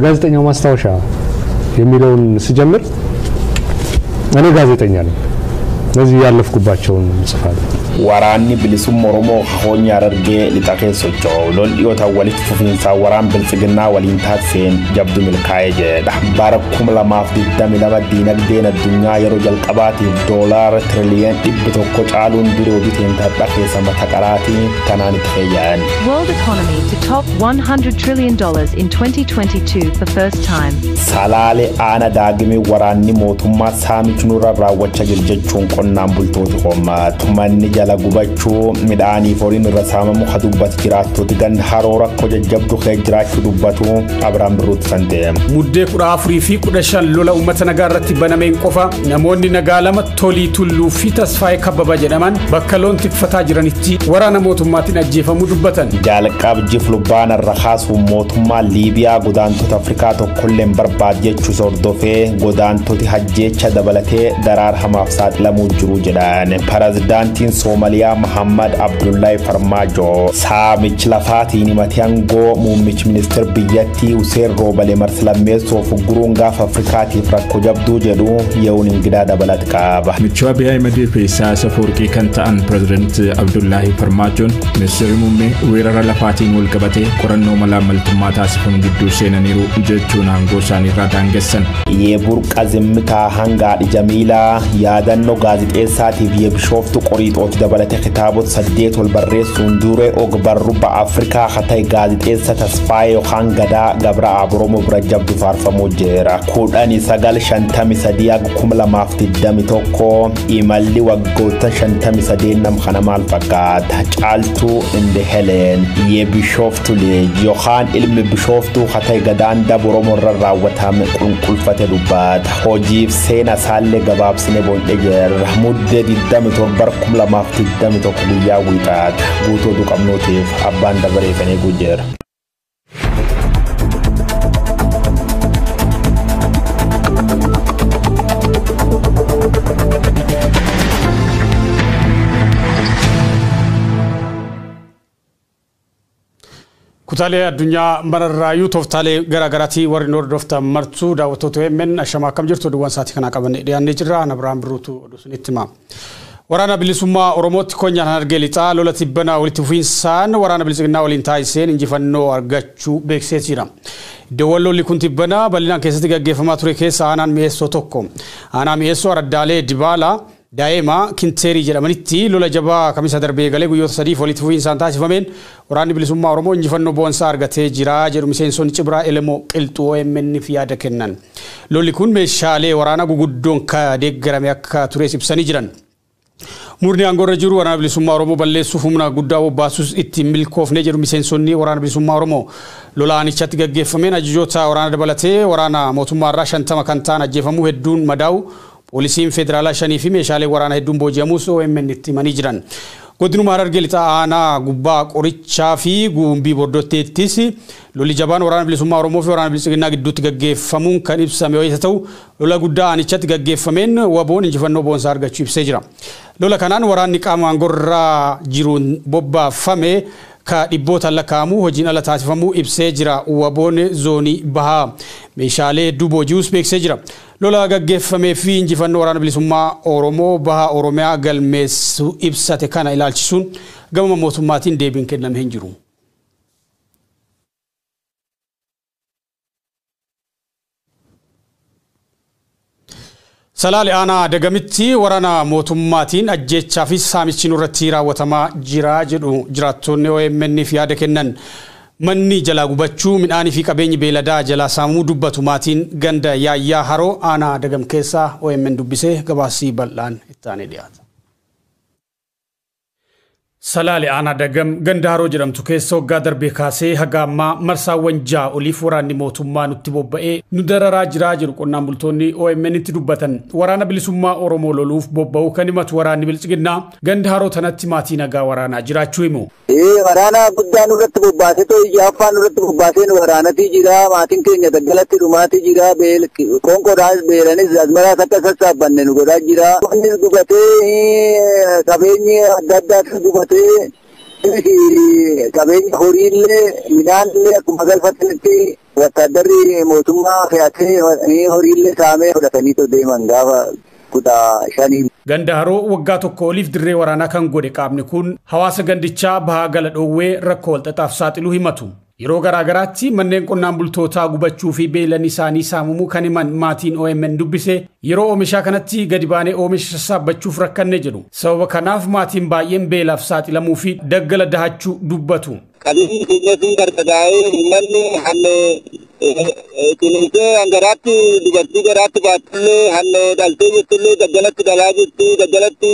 ጋዜጠኛው ማስታወሻ የሚለውን ሲጀምር እኔ ጋዜጠኛ ነኝ ለዚህ ያለፍኩባቸውን ጽፋለሁ waraanni bilisummaa Oromoo hoonya argee lixaqee socho'u lol dhiyoota walitti fufiinsa waraan bilchiginnaa waliin taasiseen jabdu milkaa'ee jedha bara 2022 diinagdeen addunyaa yeroo jalqabaatiif doolaara tiriliyoona 100 caaluun biroo biteen tadha keessa mata qaraatii kanaan itti fayyaan. World economy to top $100 trillion in 2022 for first time. Salaale aana daagimee waraanni mootummaa saamichi nurra raawwachaa jechuun qonnaan bultoota hommaatu manni jala gubachuu midhaanii foriin irra saamamu hadubbatu jiraattooti ganda haroora ko jajjabdu jiraachuu dubbatu Abrahaam Birruutti sante muddee 14 fi 15 lola ummata nagaa irratti banameen qofa namoonni nagaa lama tolii tulluu fi tasfaayee kababa jedhaman bakka loon tikfataa jiranitti waraana mootummaatiin ajjeefamuu dubbatan jalqab jiflubaan irraxaasu mootummaa Liibiyaa godaantota Afrikaa tokkolleen barbaad jechuu sordofee godaantoti hajjeecha dabalatee daraar hamaaf saaxilamuu jiru jedhan pirezidaantiin Somalia Muhammad Abdullahi Farmaajo saamich lafaatiin matiangoo muummichi minister biyyattii Hussein Roobale Marsalammeessoo fuguruun gaaf Afrikaatiif rakkoo jabduu jedhu ye'uun ingidaa dabalat qaba. Michuu Abiy Ahmed Feesaa Safoorqii kan ta'an President Abdullahi Farmaajoon ministeerri muummee weerara lafaatiin wal qabatee qorannoo malaamaltummaa taasifamu gidduu seenaniiru jechuun aangoo isaanii irraa daangessan. Yeburqa zimmitaa hangaadhi Jamiilaa yaadannoo gaazexeessaatiif yeebishooftu qoriixooti dabalate kitaabot 8 wal barreessuun dure ogbarru ba Afrikaa hatay gaazexeessa tasfaayee yookaan gadaa gabra Oromoo bira jabdu faarfamuu jira 1923 imalli waggoota 53 nam kana maal fakkaata caaltuu inde Helen yeebishooftu leeji yookaan ilmi bishooftu hatay gadaan dab Oromoo irra raawwatame qulqulfate dubbaata hojiif seena saalle gabaabsine boonde jira muddee 27 lamaaf 21 guyyaa wiixaat guutuu duqabnootiif abbaan dabareefanii gujjeera. kutaalee addunyaa mararraayuu tooftaalee garaagaraatti warri hordofta martuu daawwattoota OMN ashamaa akkam jirtu duwwaan saatii kana qabannee dhiyaannee jirra Abrahaam Birruutu oduu sunitti hima. Waraana bilisummaa Oromootti konyaan argee lixaa lola tibbana walitti fufiinsaan waraana bilisummaa waliin taasiseen injifannoo argachuu beeksisee jira. Iddoowwan lolli kun tibbana bal'inaan keessatti gaggeeffamaa ture keessa aanaan mi'eessoo tokko. Aanaan mi'eessoo Araddaalee Dibaalaa daa'ima Kinteerii jedhamanitti lola jabaa kamisa darbee galee guyyoota 3 walitti fufiinsaan taasifameen waraanni bilisummaa Oromoo injifannoo boonsaa argatee jira jedhu miseensonni Cibraa Elemoo Qilxuu OMN fi yaada kennan. Lolli kun meeshaalee waraana guguddoon ka deeggarame akka ture ibsanii jiran. Murni aangorra jiru waraana bilisummaa Oromoo balleessuuf humna guddaa bobbaasuus itti milkoofne jedhu miseensonni waraana bilisummaa Oromoo lolaanichatti gaggeeffameen ajajoota waraana dabalatee waraana mootummaa irraa 50 kan ta'an ajjeefamuu hedduun madaa'u poolisiin federaalaa 5 fi meeshaalee waraana hedduun booji'amuus OMN itti himanii jiran. Godinuma Harargee lixaa aanaa gubbaa qorichaa fi gumbii bordotteettis lolli jabaan waraana bilisummaa Oromoo fi waraana bilisummaa gidduutti gaggeeffamuun kan ibsame yoo ta'u lola guddaa aanichatti gaggeeffameen waboon injifannoo boonsaa argachuu ibsee jira. Lola kanaan waraanni qaama aangorraa jiruun bobbaafame ka dhibboota lakkaa'amu hojiin ala taasifamuu ibsee jira. Waboon zoonii bahaa meeshaalee hedduu booji'uus beeksisee jira. Lola gaggeeffamee fi injifannoo waraana bilisummaa Oromoo bahaa Oromiyaa galmeessu ibsate kana ilaalchisuun gama mootummaatiin deebiin kennamee hin jiru. Salaale aanaa dagamitti waraana mootummaatiin ajjeechaa fi saamichi nurratti raawwatamaa jira jedhu jiraattonni OMN fi yaada kennan. Manni jalaa gubachuu midhaanii fi qabeenyi beeladaa jalaa saamuu dubbatu maatiin ganda yaayyaa haroo aanaa dagam keessaa OMN dubbisee gabaasii bal'aan ittaanee dhiyaata. Salaale aanaa dagam ganda haroo jedhamtu keessa waggaa darbee kaasee haga ammaa marsaawwan 6 oliif waraanni mootummaa nutti bobba'ee nu dararaa jiraa jiru qonnaan bultoonni OMN itti dubbatan. Waraana bilisummaa Oromoo loluuf bobba'uu kan himatu waraanni bilchiginnaa ganda haroo tanatti maatii nagaa waraanaa jiraachuu himu. Waraana guddaan irratti bobbaasee too ijaaffaan irratti bobbaaseen waraanatii jira maatiin keenya daggalatti dhumaatii jira konkodaas beelanis asmaraas akka sassaabbanne nu godhaa jira. Wanni gubatee qabeenyi adda addaatti gubatee qabeenya horiillee midhaanillee akkuma galfatanitti wattaaddarri mootummaa fe'atee horiillee saamee fudhatanii deeman gaafa kutaa shanii. Ganda haroo waggaa tokko oliif dirree waraanaa kan godhe qaamni kun hawaasa gandichaa bahaa gala dhoowwee rakkoo walxaxaaf saaxiluu himatu. Yeroo garaagaraatti manneen qonnaan bultootaa gubachuu fi beelan isaanii saamamuu kan himan maatiin OMN dubbise yeroo oomishaa kanatti gadi baanee oomisha sassaabachuuf rakkanne jedhu. Sababa kanaaf maatiin baay'een beelaaf saaxilamuu fi daggala dahachuu dubbatu. Qabeenyi keenyatti gargaraa'ee manni hanne kunuunsee hangaraatti dubartii garaatti baatullee hanne dhaltee jirtullee daggalatti dhalaa jirti daggalatti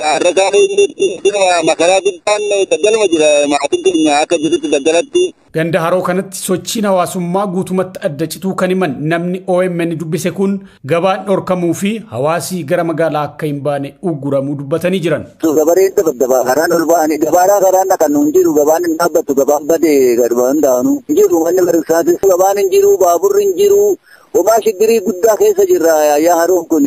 harrasaa makaraa guddaan daggaluma jira maatiin keenya akka jirutti daggalatti. Ganda haroo kanatti sochiin hawaasummaa guutumatti adda cituu kan himan namni OMN dubbise kun gabaan dhorkamuu fi hawaasii gara magaalaa akka hin baane ugguramuu dubbatanii jiran. Gabareen dabdabaa karaan ol ba'anii gabaadhaa karaan kan nuun jiru gabaan hin dhaabbatu gabaan badee garbaan daanu jiru manni barumsaatis gabaan hin jiru baaburri hin jiru homaa shiggirii guddaa keessa jirra yaa haroon kun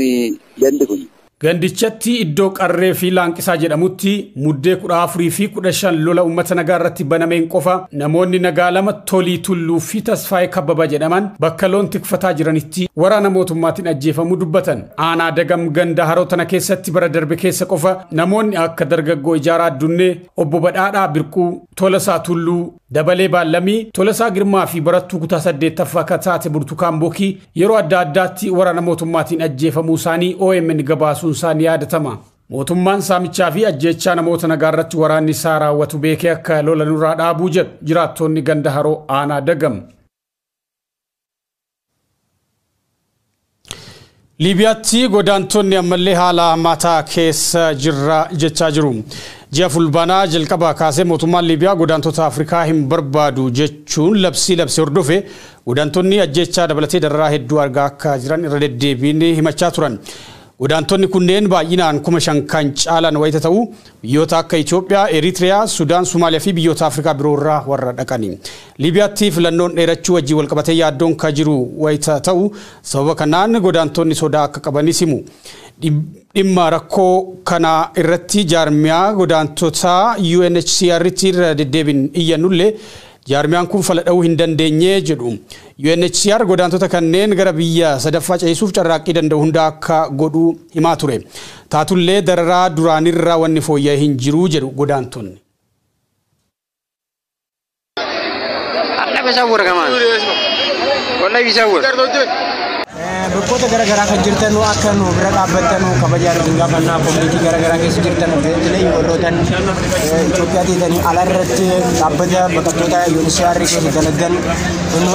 gandi kun. Gandichatti iddoo qarree fi laanqisaa jedhamutti muddee 14 fi 15 lola uummata nagaa irratti banameen qofa namoonni nagaa lama Tolii Tulluu fi Tasfaayee Kabbabaa jedhaman bakka loon tikfataa jiranitti waraana mootummaatiin ajjeefamuu dubbatan. Aanaa Dagam ganda haroo tana keessatti bara darbe keessa qofa namoonni akka dargaggoo Ijaaraa Addunnee, Obbo Badhaadhaa Birquu, Tolasaa Tulluu, Dabalee Baallamii, Tolasaa Girmaa fi barattuu kutaa 8ffaa akka taate Burtukaan Bookii yeroo adda addaatti waraana mootummaatiin ajjeefamuu isaanii OMN gabaasuun isaanii yaadatama. Mootummaan saamichaa fi ajjeechaa namoota nagaa irratti waraanni isaa raawwatu beekee akka lola nurraa dhaabuu jedhu jiraattonni ganda haroo aanaa Dagam. Liibiyaatti godaantonni ammallee haala hammaataa keessa jirra jechaa jiru. Ji'a fulbaanaa jalqabaa kaasee mootummaan Liibiyaa godaantota Afrikaa hin barbaadu jechuun labsii hordofe godaantonni ajjeechaa dabalatee dararaa hedduu argaa akka jiran irra deddeebiin himachaa turan. Godaantonni kunneen baay'inaan 5,000 kan caalan wayita ta'u biyyoota akka Itoophiyaa, Eritiriyaa, Sudaan, Somaaliyaa fi biyyoota Afrikaa biroo irraa warra dhaqani. Liibiyaatti filannoon dheerachuu wajjin walqabatee yaaddoon ka jiru wayita ta'u sababa kanaan godaantonni sodaa akka qabanis himu. Dhimma rakkoo kana irratti jaarmiyaa godaantota UNHCR irra deddeebiin iyyannullee jaarmiyaan kun fala dha'uu hin dandeenye jedhu. UNHCR godaantota kanneen gara biyya sadaffaa ceesisuuf carraaqqii danda'u hunda akka godhu himaa ture. Taatullee dararaa duraanirraa wanni fooyya'ee hin jiru jedhu godaantonni. Bakkoota garaagaraa kan jirtan akka nu bira dhaabbattan kabajaa argingaa fannaa koominitii garaagaraa keessa jirtan beektilee warrootan Itoophiyaa teetanii alarratti dhaabbata baqattoota UNHCR keessa dalagan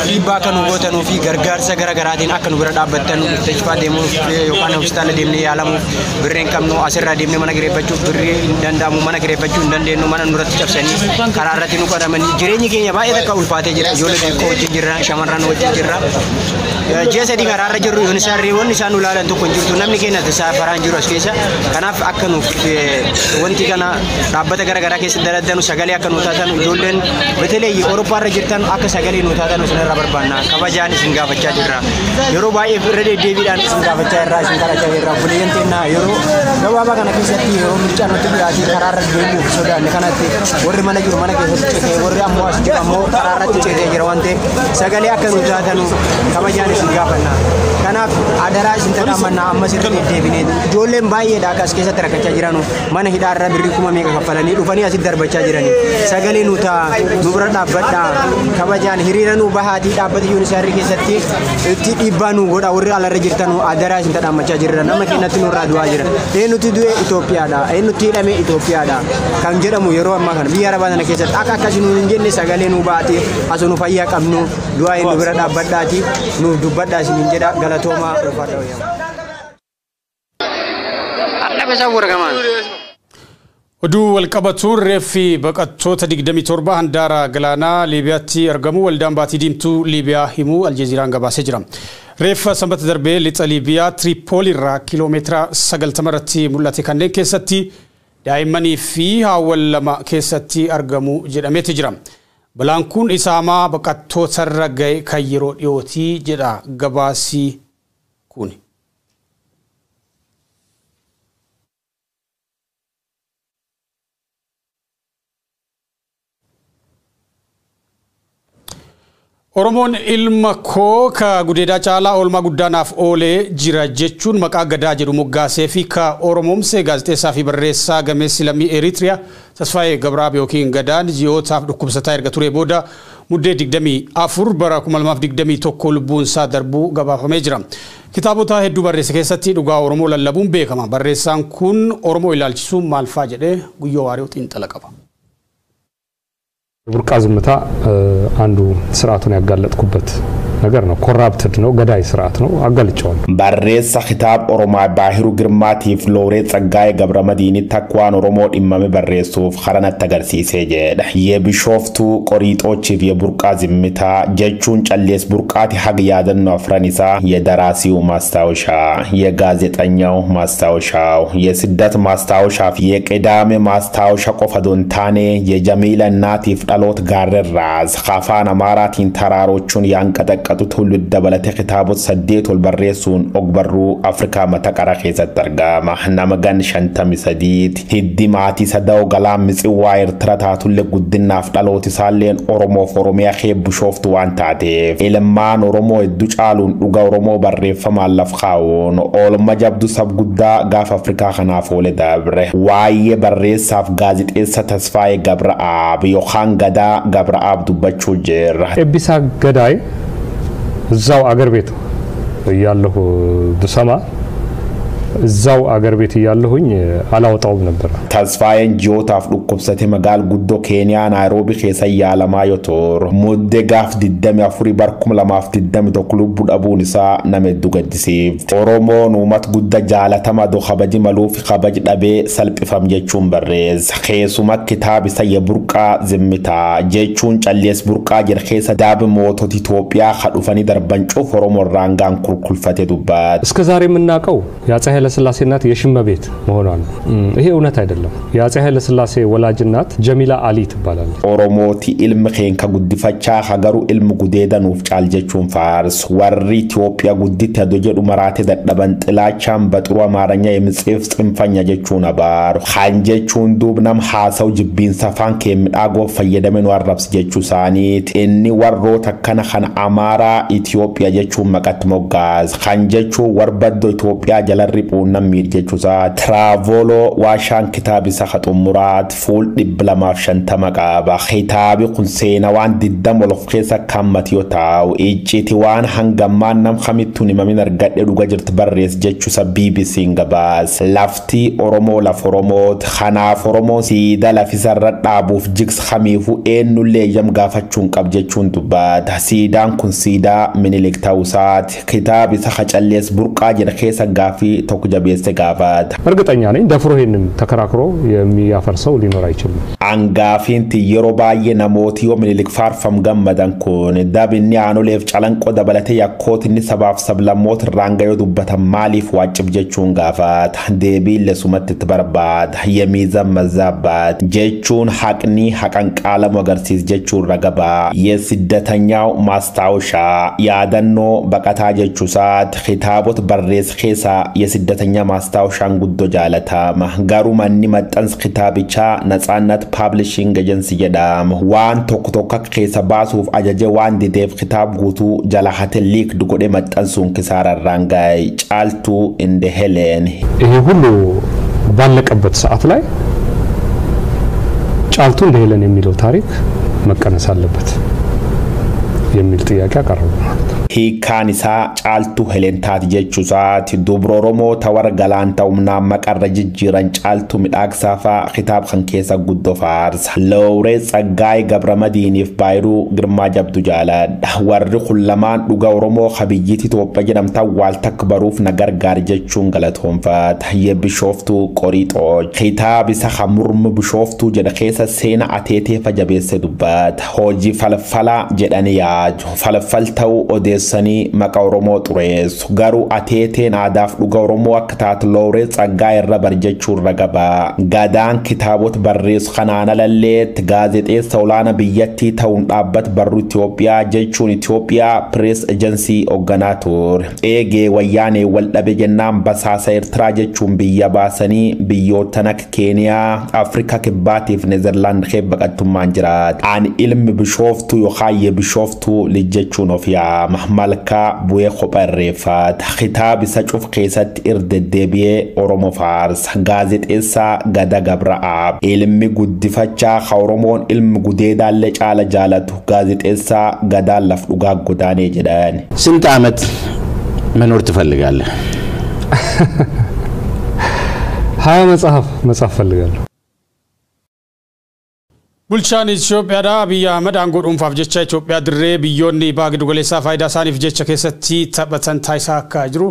dhiibbaa kan nu gootanuu fi gargaarsa garaagaraatiin akka nu bira dhaabbattan murteeffaa deemuuf yookaan hospitaala deemnee yaalamuuf birree hin qabnu asirraa deemnee mana gireeffachuuf birree hin danda'amu mana gireeffachuu hin dandeenyu mana nurratti cabsanii karaa irratti nu qadamanii jireenyi keenya baay'ee takka ulfaatee jira ijoollee xiqqoo wajjin jirra shamarran wajjin jirra. Ji'a sadii karaarra jirru UNHCR wanni isaan ulaalan tokko hin jirtu namni keenya safaraan jiru as keessa kanaaf akka nuuf wanti kana dhaabbata garaagaraa keessa daladdanu sagalee akka nu taatan ijoolleen betelee Awurooppaarra jirtan akka sagalee nu taatan isinirraa barbaanna kabajaan isin gaafachaa jirra yeroo baay'ee irra deddeebiidhaan isin gaafachaa irraa isin kadhachaa jirra buleeyyan teennaa yeroo gabaabaa kana keessatti yeroo milchaan nutti dhiyaatee karaarra deemuuf sodaanne kanatti warri mana jiru mana keessatti ceetee warri ammoo as jiru ammoo karaarratti ceetee jira waan ta'eef sagalee akka nu taatan kabajaan isin gaafanna. Kanaaf adaraa isin tadhaamannaa ammas irra deddeebinee ijoolleen baay'eedha akka as keessatti rakkachaa jiranu mana hidhaarra birrii 1,000 kaffalanii dhufanii asitti darbachaa jiranii sagalee nu ta'a nu bira dhaabbadhaa kabajaan hiriira nu bahaatii dhaabbata UNHCR keessatti itti dhiibbaa nu godha warri alarra jirtanu adaraa isin tadhaamachaa jirra nama keenyatti nurraa du'aa jira eenyutti du'e Itoophiyaadha eenyutti hidhame Itoophiyaadha kan jedhamu yeroo ammaa kana biyya arabaa sana keessatti akka akkasii nu hin jenne sagalee nu baatee asoo nu fayyaa qabnu du'aa nu bira dhaabbadhaati nuuf dubbadhaa isin hin jedha galatooma ulfaadha wayyaa. Oduu walqabatuun reeffi baqattoota 27 handaara galaanaa Liibiyaatti argamu waldaan baatii diimtuu Liibiyaa himuu Aljeeziraan gabaasee jira. Reeffa sanbata darbee lixa Liibiyaa Tiripooli irraa kiiloomeetira 90 irratti mul'ate kanneen keessatti daa'immanii fi haawwan lama keessatti argamu jedhameeti jira. Balaan kun isaamaa baqattoota irra ga'e kan yeroo dhiyootii jedha gabaasii kuni. Oromoon ilma koo ka gudeedaa caalaa oolmaa guddaanaaf oolee jira jechuun maqaa gadaa jedhu moggaasee fi ka Oromoomsee gaazexeessaa fi barreessaa gameessi lammii Eritiriyaa Tasfaayee Gabraab yookiin Gadaan ji'ootaaf dhukkubsataa erga ture booda muddee 24 bara 2021 lubbuun isaa darbuu gabaafamee jira. Kitaabota hedduu barreesse keessatti dhugaa Oromoo lallabuun beekama. Barreessaan kun Oromoo ilaalchisuun maal fa'aa jedhee Guyyoo Waariyoot xiinxala qaba. ቡርቃ ዝምታ አንዱ ስርዓቱን ያጋለጥኩበት ነገር ነው ኮራፕትድ ነው ገዳይ ስርዓት ነው አጋልጫው ባሬሳ ኺታብ ኦሮማ ባሂሩ ግርማቲፍ ሎሬት ጸጋይ ገብረመዲኒ ተኳን ኦሮሞ ዲማሜ ባሬሱፍ ኸረነት ተገርሲሴ ጀደ የቢሾፍቱ ቆሪጦች የቡርቃ ዝምታ ጀቹን ጨሌስ ቡርቃቲ ሐግ ያደን አፍራኒሳ የደራሲው ማስታወሻ የጋዜጠኛው ማስታወሻው የስደት ማስታወሻ የቀዳሜ ማስታወሻ ቆፈዶንታኔ የጀሚላ እናቲፍ ዳሎት ጋረራዝ ኻፋን አማራቲን ተራሮቹን ያንቀጠቀጡ ትውልድ ደበለተ ኺታቦት ሰዴት ወልበሬሱን ኦግበሩ አፍሪካ መተቀራ ኸዘት ተርጋማ ናመጋን ሸንተም ሰዲት ሂዲማቲ ሰዳው ገላም ምጽዋ ኤርትራታቱ ለጉድና ፍዳሎት ሳሌን ኦሮሞ ፎሮሚያ ኸብ ሾፍቱ ዋንታቴ ኤለማን ኦሮሞ ዱጫሉን ዱጋ ኦሮሞ በሬፈማ ለፍኻውን ኦልማ ጀብዱ ሰብ ጉዳ ጋፍ አፍሪካ ኸናፎለ ዳብረ ዋየ በሬሳፍ ጋዜጤሳ ተስፋዬ ገብረአብ ዮሐን ገዳ ገብረአብ ዱበቹ ጀር ኤቢሳ ገዳይ እዛው አገር ቤት ያለሁ ብሰማ እዛው አገር ቤት ያለሁኝ አላወጣውም ነበር ተስፋዬን ጂኦታፍ ዱቆብሰቴ መጋል ጉዶ ኬንያ ናይሮቢ ኸሰያ ለማዮቶር ሙደጋፍ ዲደም ያፉሪ በርኩም ለማፍ ዲደም ተክሉብ ቡዳቡንሳ ነመዱ ገድሲፍ ኦሮሞ ኑመት ጉዳ ጃለተማ ዶ ኸበጂ መሉፍ ኸበጂ ዳቤ ሰልጵፈም ጀቹን በሬዝ ኸሱማ ኪታብ የቡርቃ ዝምታ ጀቹን ጨሌስ ቡርቃ ጀርኸሰ ዳብ ሞቶት ኢትዮጵያ ኸዱፈኒ ደርበንጮ ኦሮሞ ራንጋን ኩልኩልፈቴ ዱባት እስከ ዛሬ ምናቀው ያጸ ኃይለ ሥላሴ እናት የሽመ ቤት መሆኗን ይሄ እውነት አይደለም ያጸ ኃይለ ሥላሴ ወላጅ እናት ጀሚላ አሊ ትባላለች ኦሮሞቲ ኢልም ኸን ከጉድፈቻ ሀገሩ ኢልም ጉዴዳን ውፍጫል ጀቹን ፋርስ ወሪ ኢትዮጵያ ጉዲት ያዶጀዱ መራቴ ደደበን ጥላቻም በጥሩ አማርኛ የምጽፍ ጽንፈኛ ጀቹን አባር ሐንጀቹን ዱብናም ሐሳው ጅቢን ሰፋን ከሚዳጎ ፈየደመን ወራብስ ጀቹ ሳኒት እኒ ወሮ ተከነ ኸን አማራ ኢትዮጵያ ጀቹን መቀት ሞጋዝ ሐንጀቹ ወርበዶ ኢትዮጵያ ጀለሪ ቡናሚር ጀቹሳ ትራቮሎ ዋሻን ኪታብ ሰኸጡ ሙራት ፉል ዲብለማፍ ሸንተመቃባ ኺታብ ኹንሴና ዋን ዲደም ወልኽሳ ካማቲዮታው ኢጂቲ ዋን ሐንገማን ነም ኸሚቱን ማሚን አርጋደ ዱጋጅርት በሬስ ጀቹሳ ቢቢሲ እንገባስ ላፍቲ ኦሮሞ ለፎሮሞት ኻና ፎሮሞ ሲዳ ለፊሰረዳ ቡፍ ጅክስ ኸሚፉ ኤኑሌ ጀም ጋፋቹን ቀብጀቹን ዱባት ሲዳን ኩንሲዳ ሚኒሊክ ታውሳት ኪታብ ሰኸጨሌስ ቡርቃ ጀርኸሳ ጋፊ ተኩጀቤስ ጋፋት እርግጠኛ ነኝ ደፍሮ ይሄንን ተከራክሮ የሚያፈርሰው ሊኖር አይችልም አንጋፊንት የሮባዬ ነሞቲዮ ሚኒሊክ ፋርፈም ገመዳን ኮን ዳብኒ አኖ ሌፍ ጫለንቆ ደበለተ ያኮትኒ ሰባፍ ሰብለሞት ራንጋዮ ዱበተ ማሊፍ ዋጭብ ጀቹን ጋፋት ዴቢ ለሱመት ተበርባት የሚዘም መዛባት ጀቹን ሐቅኒ ሐቀን ቃለም ወገርሲስ ጀቹን ረገባ የስደተኛው ማስታወሻ ያደኖ በቀታ ጀቹሳት ኺታቦት በሬስ ኸሳ የስደተኛ ማስታወሻን ጉዶ ጃለታ ማህጋሩ ማኒ መጠንስ ኺታብቻ ነጻነት ፐብሊሺንግ ኤጀንሲ የዳም ዋን ቶክቶካ ኸሰባሱፍ አጀጀ ዋን ዲዴፍ ኺታብ ጉቱ ጃላሐተ ሊክ ድጎዴ መጠንሱን ክሳራ ራንጋይ ጫልቱ እንደ ሄሌን ይሄ ሁሉ ባለቀበት ሰዓት ላይ ጫልቱ እንደ ሄሌን የሚለው ታሪክ መቀነስ አለበት የሚል ጥያቄ አቀረቡ ሂካኒሳ ጫልቱ ሄሌንታት ጀቹሳት ዱብሮ ኦሮሞ ተወር ገላንታውምና መቀረጅ ጅረን ጫልቱ ሚዳክሳፋ ኺታብ ኸንኬሳ ጉዶ ፋርስ ሎሬ ጸጋይ ገብረመዲኒፍ ባይሩ ግርማ ጀብዱ ጃላድ ወር ኩለማን ዱጋ ኦሮሞ ኸቢይት ኢትዮጵያ ጀነምታ ዋልተክበሩፍ ነገር ጋር ጀቹን ገለቶንፋት የቢሾፍቱ ቆሪጦች ኺታብ ሰኸሙርም ቢሾፍቱ ጀደኸሳ ሴና አቴቴ ፈጀቤሰ ዱባት ሆጂ ፈልፈላ ጀዳንያ ፈልፈልተው ኦዴ geggeessanii maqaa Oromoo xureessu. Garuu ateeteen aadaaf dhuga Oromoo akka taatu Looreet Tsaggaa irra barjechuun ragaba. Gadaan kitaabota barreessu kanaan alalleetti gaazexeessa olaanaa biyyattii ta'uun dhaabbata barruu Itoophiyaa jechuun Itoophiyaa Press Agency hoogganaa ture. Eegee wayyaanee wal dhabe jennaan basaasa Eertiraa jechuun biyya baasanii biyyoota akka Keeniyaa, Afrikaa Kibbaatiif Neezerlaand baqattummaan jiraat. Ani ilmi bishooftuu yookaan bishooftuu jechuun of yaama. Malkaa bu'ee kophaa irreeffaata. Kitaaba isa cuf keessatti irra-deddeebi'ee Oromoo faarsa. Gaazexeessaa Gada Gabra'aab. Ilmi guddifachaa ka Oromoon ilmi gudeedaallee caala jaalatu gaazexeessaa Gadaan laf dhugaa godaanee jedhan. ስንት ዓመት መኖር ትፈልጋለህ? 20 መጽሐፍ ፈልጋለሁ። Bulchaan Itoophiyaadha Abiy Ahmed aangoo dhuunfaaf jecha Itoophiyaa dirree biyyoonni baagiddu galeessaa faayidaa isaaniif jecha keessatti taphatan taasisaa akka jiru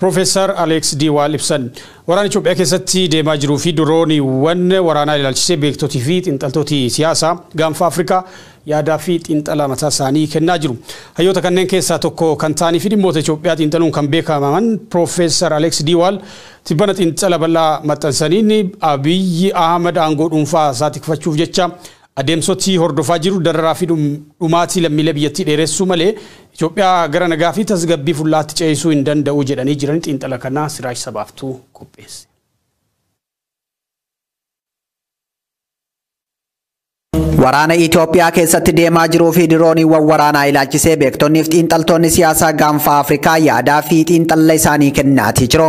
Professor Alex Diwaal ibsan. Waraana Itoophiyaa keessatti deemaa jiruu fi dirooniiwwan waraanaa ilaalchisee beektotii fi xiinxaltooti siyaasaa gaanfa Afrikaa yaadaa fi xiinxala mataa isaanii kennaa jiru. Hayyoota kanneen keessaa tokko kan ta'anii fi dhimmoota Itoophiyaa xiinxaluun kan beekaman Professor Alex Diwaal tibbana xiinxala bal'aa maxxansaniin Abiy Ahmed aangoo dhuunfaa isaa tikfachuuf jecha adeemsotii hordofaa jiru dararaa fi dhumaatii lammiilee biyyattii dheeressuu malee Itoophiyaa gara nagaa fi tasgabbii fuullaatti ceesisuu hin danda'u jedhanii jiran xiinxala kana Siraaj Sabaaftuu qopheesse. Waraana Itoophiyaa keessatti deemaa jiruu fi dirooniiwwan waraanaa ilaalchisee beektonni fi xiinxaltoonni siyaasaa gaanfa Afrikaa yaadaa fi xiinxala isaanii kennaatii jiru.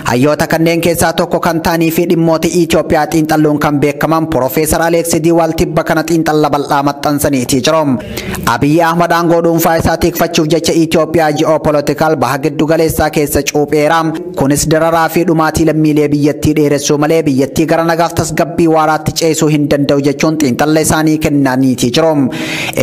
Hayyoota kanneen keessaa tokko kan ta'anii fi dhimmoota Itoophiyaa xiinxaluun kan beekaman Professor Alex Diwaal tibba kana xiinxala bal'aa maxxansaniitii jiru. Abiy Ahmed aangoo dhuunfaa isaa tikfachuuf jecha Itoophiyaa ji'oopolitikaal baha giddu galeessaa keessa cuupheera. Kunis dararaa fi dhumaatii lammiilee biyyattii dheeressuu malee biyyattii gara nagaaf tasgabbii waaraatti ceesisuu hin danda'u jechuun xiinxala isaanii kennaniitii jiru.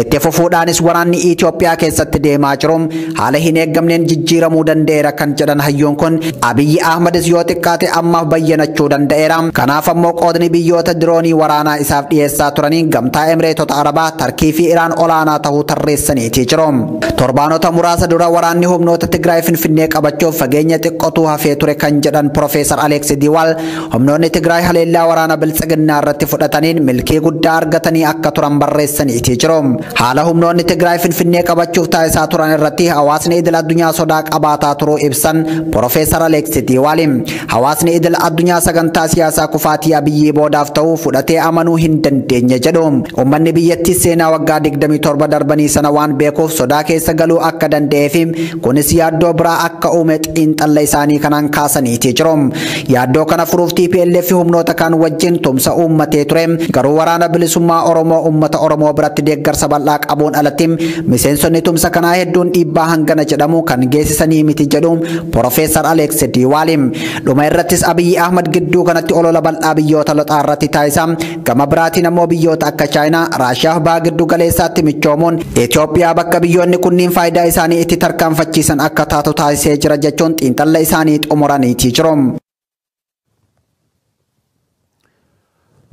Itti fufuudhaanis waraanni Itoophiyaa keessatti deemaa jiru haala hin eeggamneen jijjiiramuu danda'eera kan jedhan hayyoon kun Abiy Ahmedis yoo xiqqaate ammaaf bayyanachuu danda'eera. Kanaaf ammoo qoodni biyyoota diroonii waraanaa isaaf dhiyeessaa turanii gamtaa Emireetota Arabaa, Tarkii fi Iraan olaanaa ta'uu tarreessaniitii jiru. Torbaanota muraasa dura waraanni humnoota Tigraay Finfinnee qabachuuf fageenya xiqqootu hafee ture kan jedhan Professor Alex Diwaal humnoonni Tigraay haleellaa waraana biltsiginnaa irratti fudhataniin milkii guddaa argatanii akka turan barreessaniitii jiru. Haala humnoonni Tigraay Finfinnee qabachuuf taasisaa turan irratti hawaasni idil addunyaa sodaa qabaataa turuu ibsan Professor Alex Diwaal. Hawaasni idil addunyaa sagantaa siyaasaa kufaatii Abiyyii boodaaf ta'uu fudhatee amanuu hin dandeenye jedhu. Uummanni biyyattii seenaa waggaa 27 darbanii sana waan beekuuf sodaa keessa galuu akka danda'eef kunis yaaddoo biraa akka uume xiinxala isaanii kanaan kaasaniitii jiru. Yaaddoo kana furuuf TPLF humnoota kan wajjin tumsa uummatee ture. Garuu waraana bilisummaa Oromoo ummata Oromoo biratti deeggarsa bal'aa qabuun alatti miseensonni tumsa kanaa hedduun dhiibbaa hangana jedhamu kan geessisanii miti jedhu Professor Alex Diwaal. Dhuma irrattis Abiy Ahmed gidduu kanatti olola bal'aa biyyoota lixaa irratti taasisaa gama biraatiin ammoo biyyoota akka Chaayinaa, Raashiyaa fi baha giddu galeessaatti michoomuun Itoophiyaa bakka biyyoonni kunniin faayidaa isaanii itti tarkaanfachiisan akka taatu taasisee jira jechuun xiinxala isaanii xumuraniitii jiru.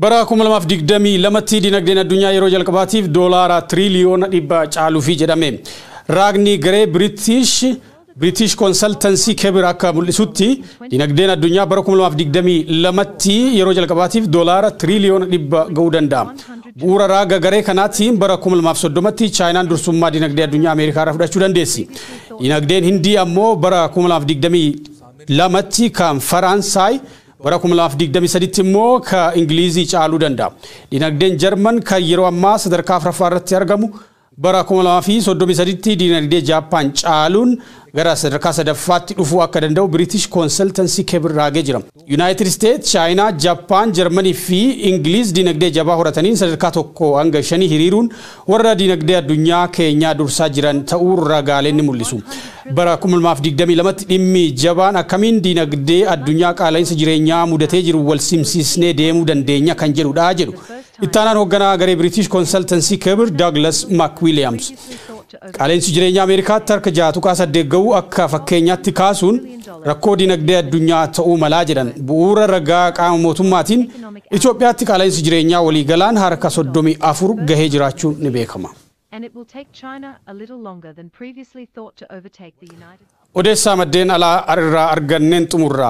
Bara 2022tti dinagdeen addunyaa yeroo jalqabaatiif doolaara tiriliyoona 100 caaluu fi jedhame. Raagni garee British Consultancy Kebir akka mul'isutti dinagdeen addunyaa bara 2022tti yeroo jalqabaatiif doolaara tiriliyoona 100 ga'uu danda'a. Bu'uura raaga garee kanaatiin bara 2030tti Chaayinaan dursummaa dinagdee addunyaa Ameerikaa irraa fudhachuu dandeessi. Dinagdeen Hindii ammoo bara 2022tti kan Faransaay bara 2023 immoo ka Ingilizii caaluu danda'a. Dinagdeen Jarman kan yeroo ammaa sadarkaa afuraffaa irratti argamu bara 2033tti dinagdee Jaappaan caaluun gara sadarkaa sadaffaatti dhufuu akka danda'u British Consultancy Kebir raagee jira. United States, China, Japan, Germany fi Ingiliz dinagdee jabaa horataniin sadarkaa tokko hanga 5 hiriiruun warra dinagdee addunyaa keenyaa dursaa jiran ta'uu ragaaleen ni mul'isu. Bara 2022tti dhimmi jabaan akkamiin dinagdee addunyaa qaala'insa jireenyaa mudatee jiru wal simsiisnee deemuu dandeenya kan jedhudha jedhu. Ittaanaan hoogganaa garee British Consultancy Kebir Douglas McWilliams. Qaala'insi jireenyaa Ameerikaatti harka 6.8 ga'uu akka fakkeenyaatti kaasuun rakkoo dinagdee addunyaa ta'uu malaa jedhan. Bu'uura ragaa qaama mootummaatiin Itoophiyaatti qaala'insi jireenyaa waliigalaan harka 34 gahee jiraachuun ni beekama. and it will take China a little longer than previously thought to overtake the United States. Odessa maddeen alaa irraa arganneen xumurra.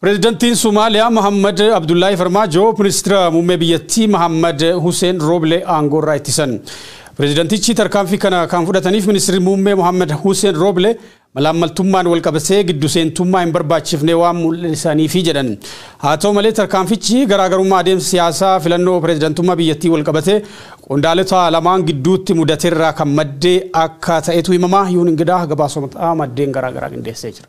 Pireezidantiin Somaaliyaa Mohaammed Abdullaahi Farmaajo ministeera muummee biyyattii Mohaammed Hussein Roble aangoorraa ittisan. Pireezidantichi tarkaanfii kana kan fudhataniif ministeerri muummee Mohaammed Hussein Roble malaamaltummaan wal qabatee giddu seentummaa hin barbaachifne waan mul'isaniifi jedhan. Haa ta'u malee tarkaanfichi garaagarummaa adeemsa siyaasaa filannoo pireezidantummaa biyyattii wal qabatee qondaalota lamaan gidduutti mudateerraa kan maddee akka ta'etu himamaa yuun ingidaa gabaasota maddeen garaagaraa qindeessee jira.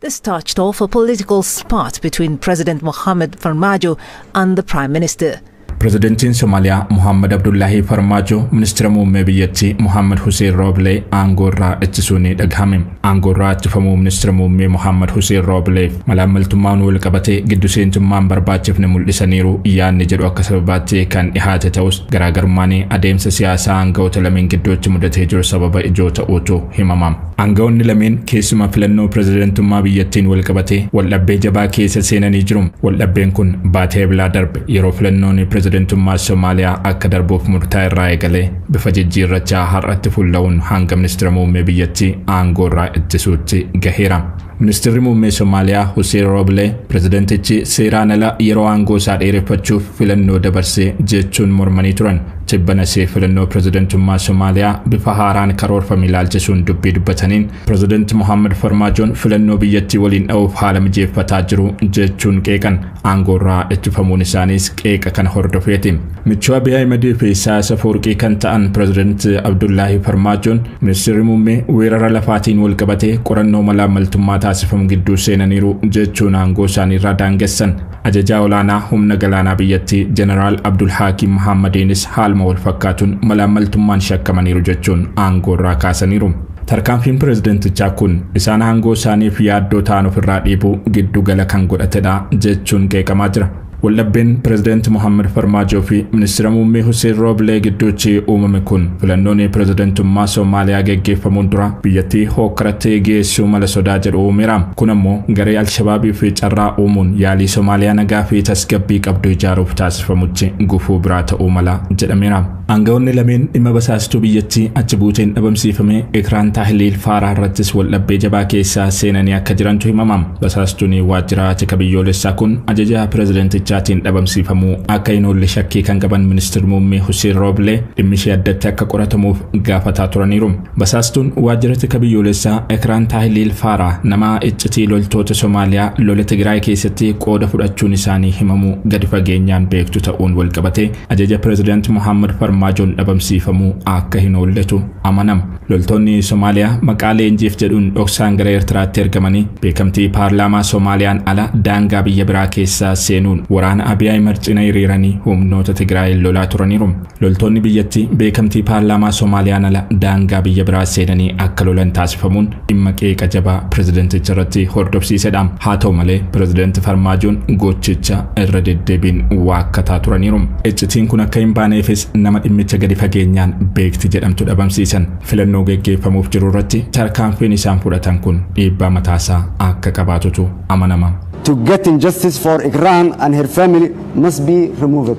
This touched off a political spat between President Mohamed Farmajo and the Prime Minister. Prezidentiin Somaaliyaa Mohaammed Abdullaahi Farmaajo ministeera muummee biyyattii Mohaammed Hussein Roble aangoorraa ittisuun dhagahame. Aangoorraa ittifamuu ministeera muummee Mohaammed Hussein Roble malaamaltummaan wal qabatee giddu seentummaan barbaachifne mul'isaniiru yaadni jedhu akka sababaatti kan dhihaate ta'us garaagarummaan adeemsa siyaasaa aangawoota lameen gidduutti mudatee jiru sababa ijoo ta'uutu himama. Aangawoonni lameen keessumaa filannoo pirezidentummaa biyyattiin wal qabatee waldhabbee jabaa keessa seenanii jiru. Waldhabbeen kun baatee bilaa darbe yeroo filannoon pireezidantummaa Somaaliyaa akka darbuuf murtaa'e irraa eegalee bifa jijjiirrachaa har'atti fuulla'uun hanga ministeera muummee biyyattii aangoorraa ittisuutti gaheera. Ministeerri muummee Somaaliyaa Hussein Roble pireezidentichi seeraan ala yeroo aangoo isaa dheereffachuuf filannoo dabarsee jechuun mormanii turan. Tibbanasee filannoo pireezidantummaa Somaaliyaa bifa haaraan karoorfame ilaalchisuun dubbii dubbataniin pireezidanti Mohaammed Farmaajoon filannoo biyyattii waliin dha'uuf haala mijeeffataa jiru jechuun qeeqan. Aangoorraa ittifamuun isaaniis qeeqa kan hordofeeti. Michuu Abiy Ahmed fi siyaasa foorqii kan ta'an pireezidanti Abdullaahi Farmaajoon ministeerri muummee weerara lafaatiin wal qabatee qorannoo malaamaltummaa taasifamu gidduu seenaniiru jechuun aangoo isaaniirraa daangessan. Ajajaa olaanaa humna galaanaa biyyattii Jeneraal Abdul Hakim Mohammediinis haaluma wal fakkaatuun malaamaltummaan shakkamaniiru jechuun aangoorraa kaasaniiru. Tarkaanfiin pireezidantichaa kun isaan aangoo isaaniif yaaddoo ta'an ofirraa dhiibuu giddu gala kan godhatedha jechuun qeeqamaa jira. Waldhabbeen pireezidanti Mohaammed Farmaajo fi ministeera muummee Hussein Roble gidduutti uumame kun filannoon pireezidantummaa Somaaliyaa geggeeffamuun dura biyyattii hookkaratti geessuu mala sodaa jedhu uumeera. Kun ammoo garee Alshabaabii fi carraa uumuun yaalii Somaaliyaa nagaa fi tasgabbii qabdu ijaaruuf taasifamutti gufuu biraa ta'uu mala jedhameera. Aangawoonni lameen dhimma basaastuu biyyattii achi buuteen dhabamsiifame Ekraan Taahiliil Faaraa irrattis waldhabbee jabaa keessaa seenanii akka jirantu himama. Basaastuun waajjira tika biyyoolessaa kun ajajaa pireezidantichaatiin dhabamsiifamuu akka hin oolle shakkii kan qaban ministeerri muummee Hussein Roble dhimmi ishee addatti akka qoratamuuf gaafataa turaniiru. Basaastuun waajjira tika biyyoolessaa Ekraan Taahiliil Faaraa nama iccitii loltoota Somaaliyaa lola Tigraay keessatti qooda fudhachuun isaanii himamuu gadi fageenyaan beektu ta'uun wal qabatee ajaja pireezidanti Mohaammed Farmaajoon dhabamsiifamuu akka hin oolletu amanama. Loltoonni Somaaliyaa maqaa leenjiif jedhuun dhoksaan gara Eertiraatti ergamanii beekamtii paarlaamaa Soomaaliyaan ala daangaa biyya biraa keessaa seenuun waraana Abiy Ahmed cina hiriiranii humnoota Tigraay lolaa turaniiru. Loltoonni biyyattii beekamtii paarlaamaa Soomaaliyaan ala daangaa biyya biraa seenanii akka lolan taasifamuun dhimma qeeqa jabaa pireezidenticha irratti hordofsiisedha. Haa ta'u malee pireezidanti Farmaajoon gochicha irra deddeebiin waakkataa turaniiru. Iccitiin kun akka hin baaneefis nama dhimmicha gadi fageenyaan beekti jedhamtu dhabamsiisan. Filannoo geggeeffamuuf jiru irratti tarkaanfiin isaan fudhatan kun dhiibbaa mataasaa akka qabaatutu amanama. To get injustice for Ikran and her family must be removed.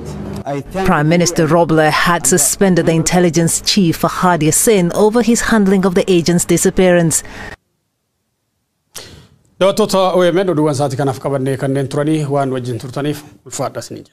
Prime Minister Roble had suspended the intelligence chief Fahad Yassin over his handling of the agent's disappearance. Daawwattoota OMN oduuwwan sa'aatii kanaaf qabannee kanneen turanii waan wajjin turtaniif ulfaadha isiniin.